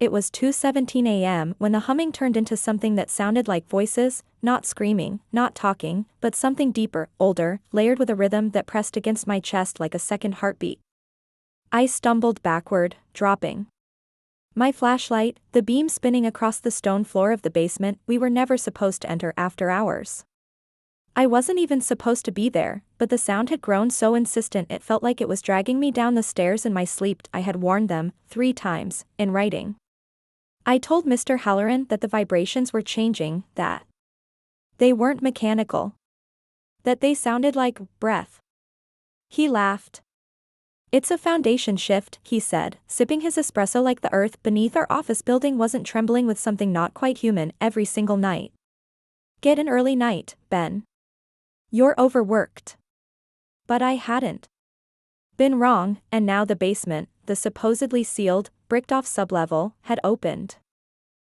It was 2:17 a.m. when the humming turned into something that sounded like voices, not screaming, not talking, but something deeper, older, layered with a rhythm that pressed against my chest like a second heartbeat. I stumbled backward, dropping my flashlight, the beam spinning across the stone floor of the basement we were never supposed to enter after hours. I wasn't even supposed to be there, but the sound had grown so insistent it felt like it was dragging me down the stairs in my sleep. I had warned them, 3 times, in writing. I told Mr. Halloran that the vibrations were changing, that they weren't mechanical, that they sounded like breath. He laughed. "It's a foundation shift," he said, sipping his espresso like the earth beneath our office building wasn't trembling with something not quite human every single night. "Get an early night, Ben. You're overworked." But I hadn't been wrong, and now the basement, the supposedly sealed, bricked-off sublevel, had opened.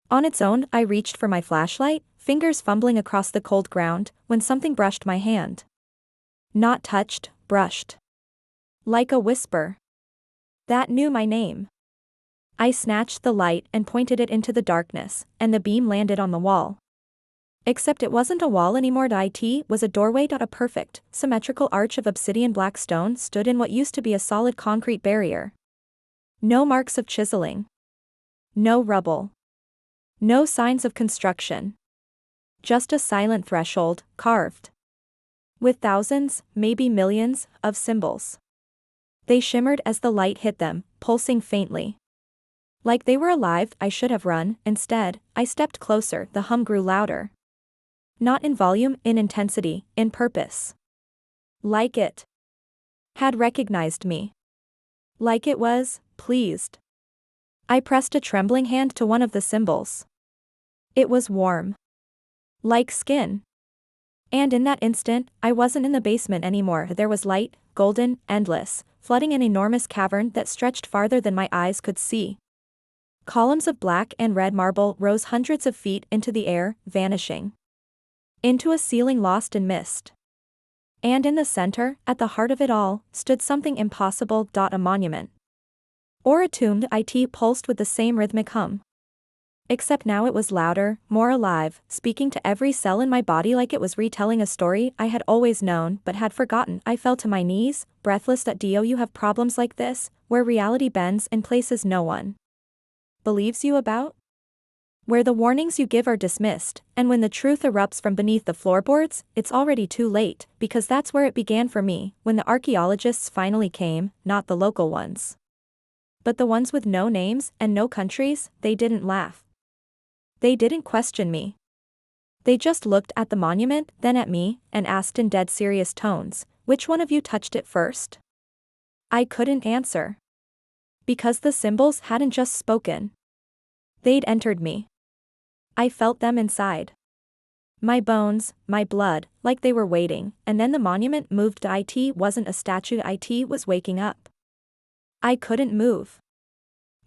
On its own, I reached for my flashlight, fingers fumbling across the cold ground, when something brushed my hand. Not touched, brushed. Like a whisper. That knew my name. I snatched the light and pointed it into the darkness, and the beam landed on the wall. Except it wasn't a wall anymore. It was a doorway. A perfect, symmetrical arch of obsidian black stone stood in what used to be a solid concrete barrier. No marks of chiseling. No rubble. No signs of construction. Just a silent threshold, carved with thousands, maybe millions, of symbols. They shimmered as the light hit them, pulsing faintly. Like they were alive. I should have run. Instead, I stepped closer. The hum grew louder. Not in volume, in intensity, in purpose. Like it had recognized me. Like it was pleased. I pressed a trembling hand to one of the symbols. It was warm. Like skin. And in that instant, I wasn't in the basement anymore. There was light, golden, endless, flooding an enormous cavern that stretched farther than my eyes could see. Columns of black and red marble rose hundreds of feet into the air, vanishing into a ceiling lost in mist. And in the center, at the heart of it all, stood something impossible. A monument. Or a tomb. It pulsed with the same rhythmic hum. Except now it was louder, more alive, speaking to every cell in my body like it was retelling a story I had always known but had forgotten. I fell to my knees, breathless. Do you have problems like this, where reality bends in places no one believes you about? Where the warnings you give are dismissed, and when the truth erupts from beneath the floorboards, it's already too late, because that's where it began for me, when the archaeologists finally came, not the local ones, but the ones with no names and no countries. They didn't laugh. They didn't question me. They just looked at the monument, then at me, and asked in dead serious tones, "Which one of you touched it first?" I couldn't answer. Because the symbols hadn't just spoken. They'd entered me. I felt them inside. My bones, my blood, like they were waiting, and then the monument moved. It wasn't a statue. It was waking up. I couldn't move.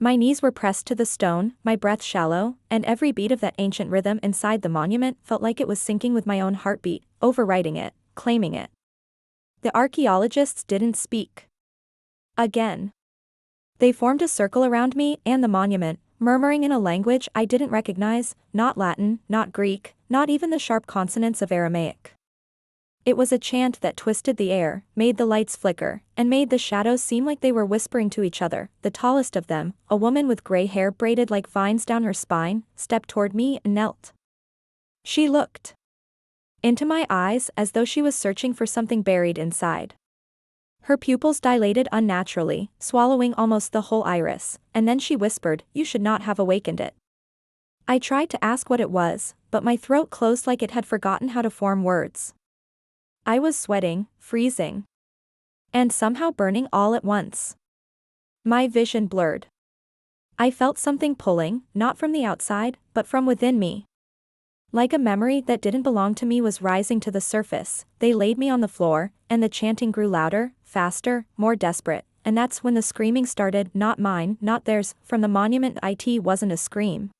My knees were pressed to the stone, my breath shallow, and every beat of that ancient rhythm inside the monument felt like it was syncing with my own heartbeat, overriding it, claiming it. The archaeologists didn't speak. Again. They formed a circle around me and the monument, murmuring in a language I didn't recognize, not Latin, not Greek, not even the sharp consonants of Aramaic. It was a chant that twisted the air, made the lights flicker, and made the shadows seem like they were whispering to each other. The tallest of them, a woman with gray hair braided like vines down her spine, stepped toward me and knelt. She looked into my eyes as though she was searching for something buried inside. Her pupils dilated unnaturally, swallowing almost the whole iris, and then she whispered, "You should not have awakened it." I tried to ask what it was, but my throat closed like it had forgotten how to form words. I was sweating, freezing, and somehow burning all at once. My vision blurred. I felt something pulling, not from the outside, but from within me. Like a memory that didn't belong to me was rising to the surface. They laid me on the floor, and the chanting grew louder, faster, more desperate, and that's when the screaming started. Not mine, not theirs, from the monument. It wasn't a scream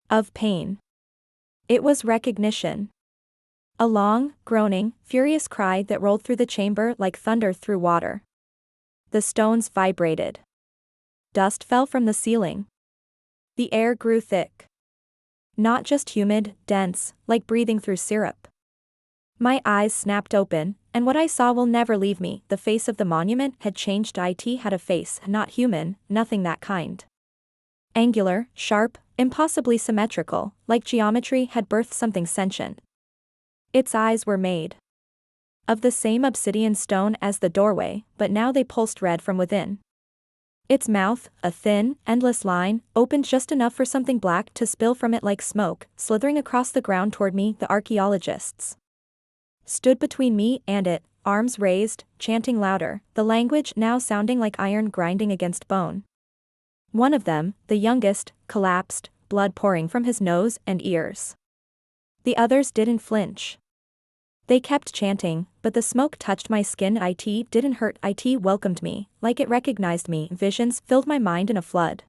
of pain. It was recognition. A long, groaning, furious cry that rolled through the chamber like thunder through water. The stones vibrated. Dust fell from the ceiling. The air grew thick. Not just humid, dense, like breathing through syrup. My eyes snapped open, and what I saw will never leave me. The face of the monument had changed. It had a face, not human, nothing that kind. Angular, sharp, impossibly symmetrical, like geometry had birthed something sentient. Its eyes were made of the same obsidian stone as the doorway, but now they pulsed red from within. Its mouth, a thin, endless line, opened just enough for something black to spill from it like smoke, slithering across the ground toward me. The archaeologists stood between me and it, arms raised, chanting louder, the language now sounding like iron grinding against bone. One of them, the youngest, collapsed, blood pouring from his nose and ears. The others didn't flinch. They kept chanting, but the smoke touched my skin. It didn't hurt. It welcomed me, like it recognized me. Visions filled my mind in a flood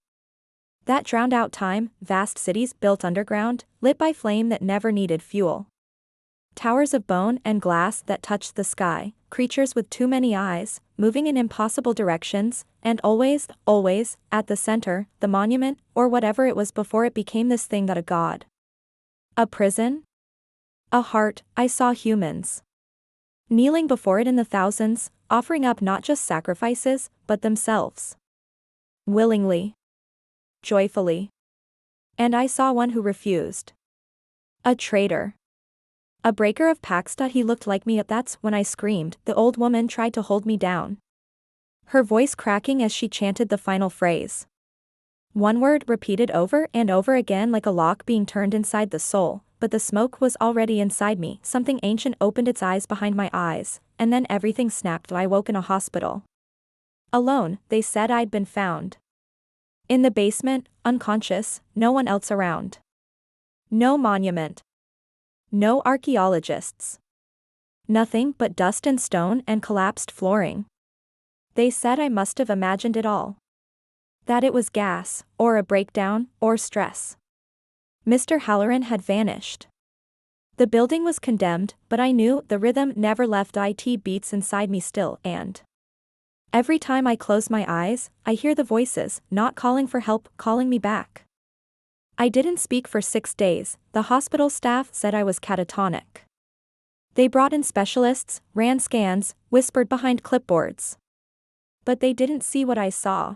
that drowned out time, vast cities built underground, lit by flame that never needed fuel. Towers of bone and glass that touched the sky, creatures with too many eyes, moving in impossible directions, and always, at the center, the monument, or whatever it was before it became this thing that a god. A prison? A heart. I saw humans kneeling before it in the thousands, offering up not just sacrifices, but themselves. Willingly. Joyfully. And I saw one who refused. A traitor. A breaker of pacts. He looked like me. That's when I screamed. The old woman tried to hold me down, her voice cracking as she chanted the final phrase. One word repeated over and over again like a lock being turned inside the soul, but the smoke was already inside me. Something ancient opened its eyes behind my eyes, and then everything snapped. I woke in a hospital. Alone, they said I'd been found. In the basement, unconscious, no one else around. No monument. No archaeologists. Nothing but dust and stone and collapsed flooring. They said I must have imagined it all. That it was gas, or a breakdown, or stress. Mr. Halloran had vanished. The building was condemned, but I knew the rhythm never left. It beats inside me still, and every time I close my eyes, I hear the voices, not calling for help, calling me back. I didn't speak for 6 days. The hospital staff said I was catatonic. They brought in specialists, ran scans, whispered behind clipboards. But they didn't see what I saw.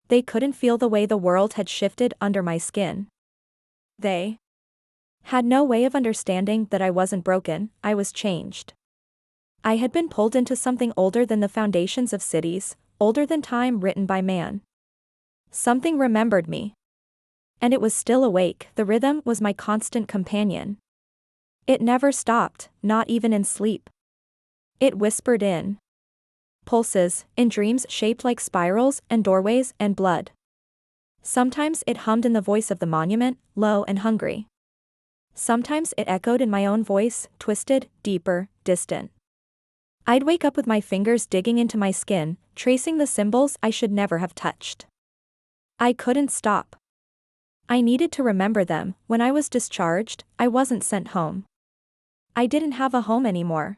They couldn't feel the way the world had shifted under my skin. They had no way of understanding that I wasn't broken, I was changed. I had been pulled into something older than the foundations of cities, older than time written by man. Something remembered me. And it was still awake. The rhythm was my constant companion. It never stopped, not even in sleep. It whispered in pulses, in dreams shaped like spirals and doorways and blood. Sometimes it hummed in the voice of the monument, low and hungry. Sometimes it echoed in my own voice, twisted, deeper, distant. I'd wake up with my fingers digging into my skin, tracing the symbols I should never have touched. I couldn't stop. I needed to remember them. When I was discharged, I wasn't sent home. I didn't have a home anymore.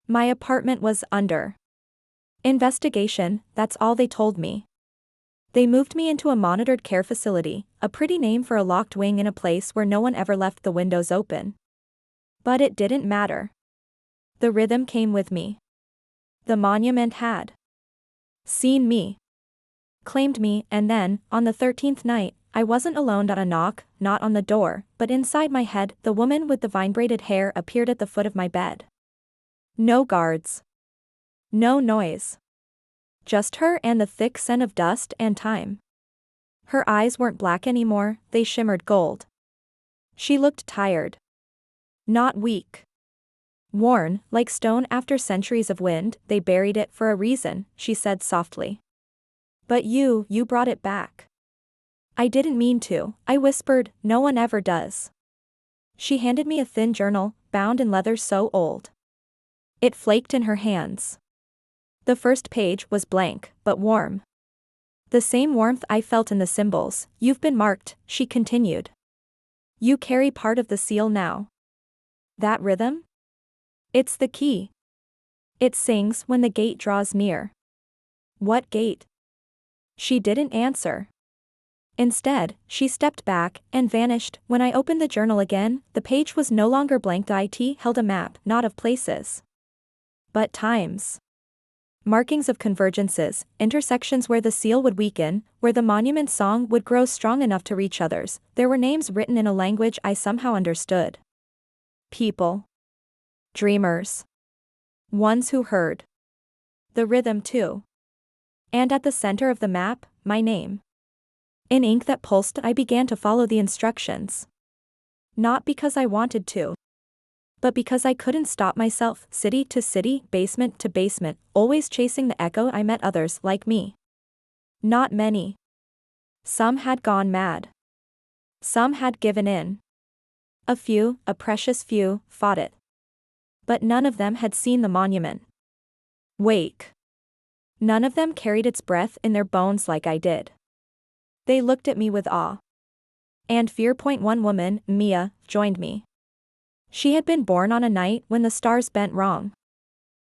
My apartment was under investigation, that's all they told me. They moved me into a monitored care facility, a pretty name for a locked wing in a place where no one ever left the windows open. But it didn't matter. The rhythm came with me. The monument had seen me, claimed me, and then, on the 13th night, I wasn't alone. A knock, not on the door, but inside my head. The woman with the vine-braided hair appeared at the foot of my bed. No guards. No noise. Just her and the thick scent of dust and time. Her eyes weren't black anymore, they shimmered gold. She looked tired. Not weak. Worn, like stone after centuries of wind. They buried it for a reason, she said softly. But you brought it back. I didn't mean to, I whispered, no one ever does. She handed me a thin journal, bound in leather so old. It flaked in her hands. The first page was blank, but warm. The same warmth I felt in the symbols. You've been marked, she continued. You carry part of the seal now. That rhythm? It's the key. It sings when the gate draws near. What gate? She didn't answer. Instead, she stepped back and vanished. When I opened the journal again, the page was no longer blank. It held a map, not of places, but times. Markings of convergences, intersections where the seal would weaken, where the monument song would grow strong enough to reach others. There were names written in a language I somehow understood. People. Dreamers. Ones who heard. The rhythm too. And at the center of the map, my name. In ink that pulsed, I began to follow the instructions. Not because I wanted to, but because I couldn't stop myself. City to city, basement to basement, always chasing the echo. I met others like me. Not many. Some had gone mad. Some had given in. A few, a precious few, fought it. But none of them had seen the monument wake. None of them carried its breath in their bones like I did. They looked at me with awe and fear. One woman, Mia, joined me. She had been born on a night when the stars bent wrong.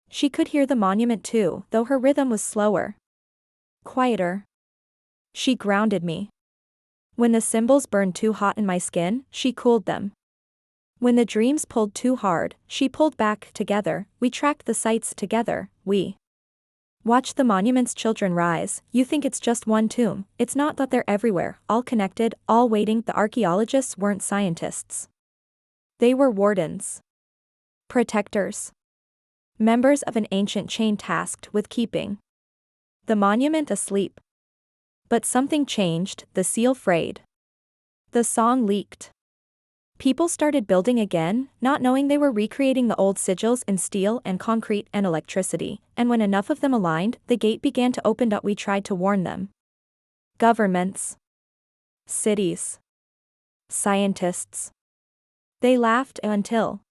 She could hear the monument too, though her rhythm was slower, quieter. She grounded me. When the symbols burned too hot in my skin, she cooled them. When the dreams pulled too hard, she pulled back. Together, we tracked the sights. Together, we watch the monument's children rise. You think it's just one tomb. It's not. That they're everywhere, all connected, all waiting. The archaeologists weren't scientists. They were wardens. Protectors. Members of an ancient chain tasked with keeping the monument asleep. But something changed. The seal frayed. The song leaked. People started building again, not knowing they were recreating the old sigils in steel and concrete and electricity, and when enough of them aligned, the gate began to open up. We tried to warn them. Governments. Cities. Scientists. They laughed until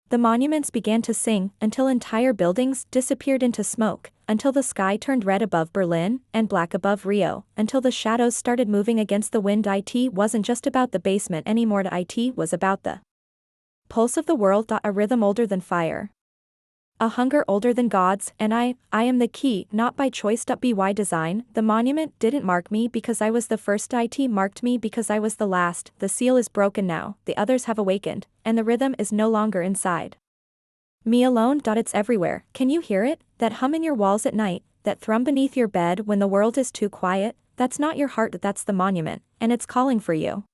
the monuments began to sing, until entire buildings disappeared into smoke, until the sky turned red above Berlin and black above Rio, until the shadows started moving against the wind. It wasn't just about the basement anymore. It was about the pulse of the world. A rhythm older than fire. A hunger older than gods, and I am the key, not by choice. By design. The monument didn't mark me because I was the first. It marked me because I was the last. The seal is broken now, the others have awakened, and the rhythm is no longer inside me alone. It's everywhere. Can you hear it? That hum in your walls at night, that thrum beneath your bed when the world is too quiet. That's not your heart, that's the monument, and it's calling for you.